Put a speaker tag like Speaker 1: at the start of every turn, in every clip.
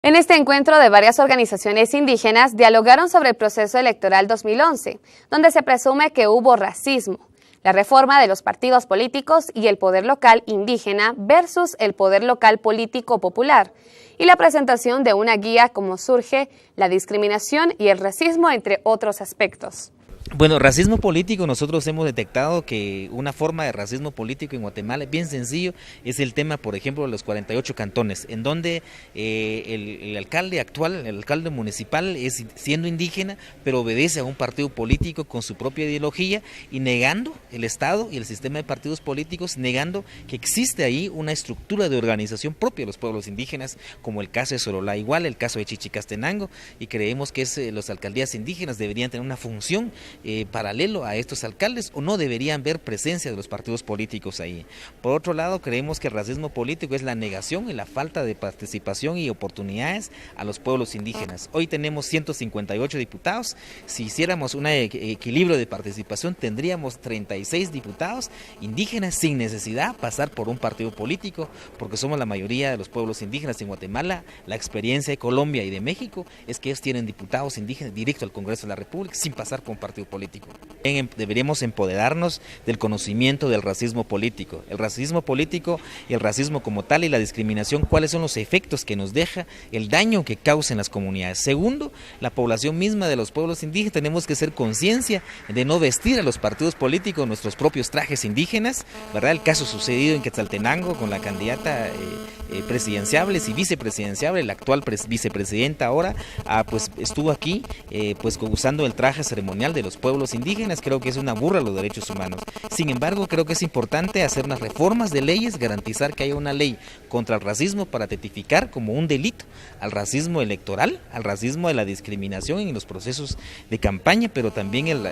Speaker 1: En este encuentro de varias organizaciones indígenas dialogaron sobre el proceso electoral 2011, donde se presume que hubo racismo, la reforma de los partidos políticos y el poder local indígena versus el poder local político popular, y la presentación de una guía cómo surge la discriminación y el racismo, entre otros aspectos.
Speaker 2: Bueno, racismo político, nosotros hemos detectado que una forma de racismo político en Guatemala, bien sencillo, es el tema, por ejemplo, de los 48 cantones, en donde el alcalde actual, el alcalde municipal, es siendo indígena, pero obedece a un partido político con su propia ideología y negando el Estado y el sistema de partidos políticos, negando que existe ahí una estructura de organización propia de los pueblos indígenas, como el caso de Sololá, igual el caso de Chichicastenango, y creemos que las alcaldías indígenas deberían tener una función paralelo a estos alcaldes, o no deberían ver presencia de los partidos políticos ahí. Por otro lado, creemos que el racismo político es la negación y la falta de participación y oportunidades a los pueblos indígenas. Hoy tenemos 158 diputados, si hiciéramos un equilibrio de participación tendríamos 36 diputados indígenas sin necesidad de pasar por un partido político, porque somos la mayoría de los pueblos indígenas en Guatemala. La experiencia de Colombia y de México es que ellos tienen diputados indígenas directo al Congreso de la República sin pasar por un partido político. Deberíamos empoderarnos del conocimiento del racismo político. El racismo político y el racismo como tal y la discriminación, cuáles son los efectos que nos deja, el daño que causa en las comunidades. Segundo, la población misma de los pueblos indígenas, tenemos que ser conciencia de no vestir a los partidos políticos nuestros propios trajes indígenas, ¿verdad? El caso sucedido en Quetzaltenango con la candidata presidenciable y vicepresidenciable, la actual vicepresidenta ahora, pues estuvo aquí pues usando el traje ceremonial de los pueblos indígenas. Creo que es una burla a los derechos humanos. Sin embargo, creo que es importante hacer unas reformas de leyes, garantizar que haya una ley contra el racismo para tipificar como un delito al racismo electoral, al racismo de la discriminación en los procesos de campaña, pero también el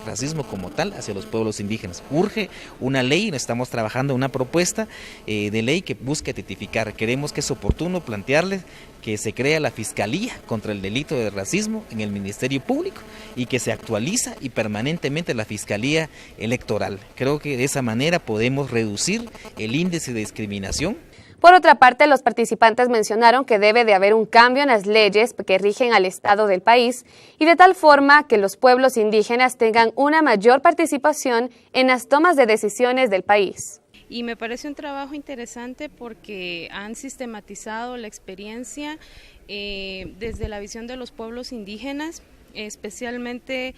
Speaker 2: racismo como tal hacia los pueblos indígenas. Urge una ley, estamos trabajando en una propuesta de ley que busque tipificar. Queremos que es oportuno plantearles que se crea la Fiscalía contra el delito de racismo en el Ministerio Público y que se actualiza y permanentemente la Fiscalía Electoral. Creo que de esa manera podemos reducir el índice de discriminación.
Speaker 1: Por otra parte, los participantes mencionaron que debe de haber un cambio en las leyes que rigen al Estado del país y de tal forma que los pueblos indígenas tengan una mayor participación en las tomas de decisiones del país.
Speaker 3: Y me parece un trabajo interesante porque han sistematizado la experiencia desde la visión de los pueblos indígenas, especialmente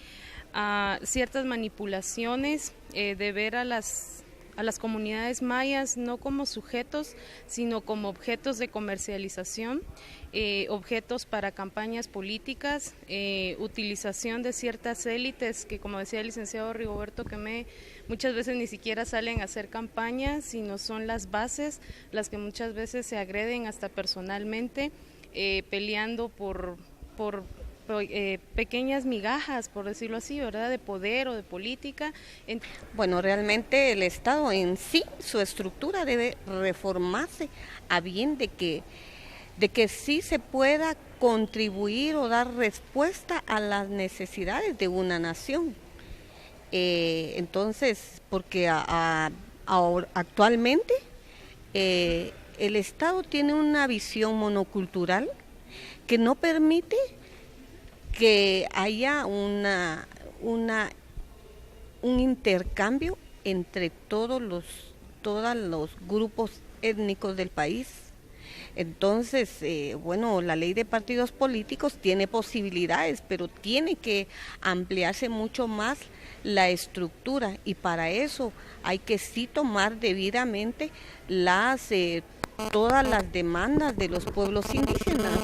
Speaker 3: a ciertas manipulaciones de ver a las comunidades mayas no como sujetos, sino como objetos de comercialización, objetos para campañas políticas, utilización de ciertas élites que, como decía el licenciado Rigoberto Quemé, muchas veces ni siquiera salen a hacer campañas, sino son las bases las que muchas veces se agreden hasta personalmente, peleando por pequeñas migajas, por decirlo así, ¿verdad?, de poder o de política.
Speaker 4: Bueno, realmente el Estado en sí, su estructura debe reformarse a bien de que sí se pueda contribuir o dar respuesta a las necesidades de una nación. Entonces, porque actualmente el Estado tiene una visión monocultural que no permite que haya un intercambio entre todos los grupos étnicos del país. Entonces, bueno, la ley de partidos políticos tiene posibilidades, pero tiene que ampliarse mucho más la estructura, y para eso hay que sí tomar debidamente todas las demandas de los pueblos indígenas.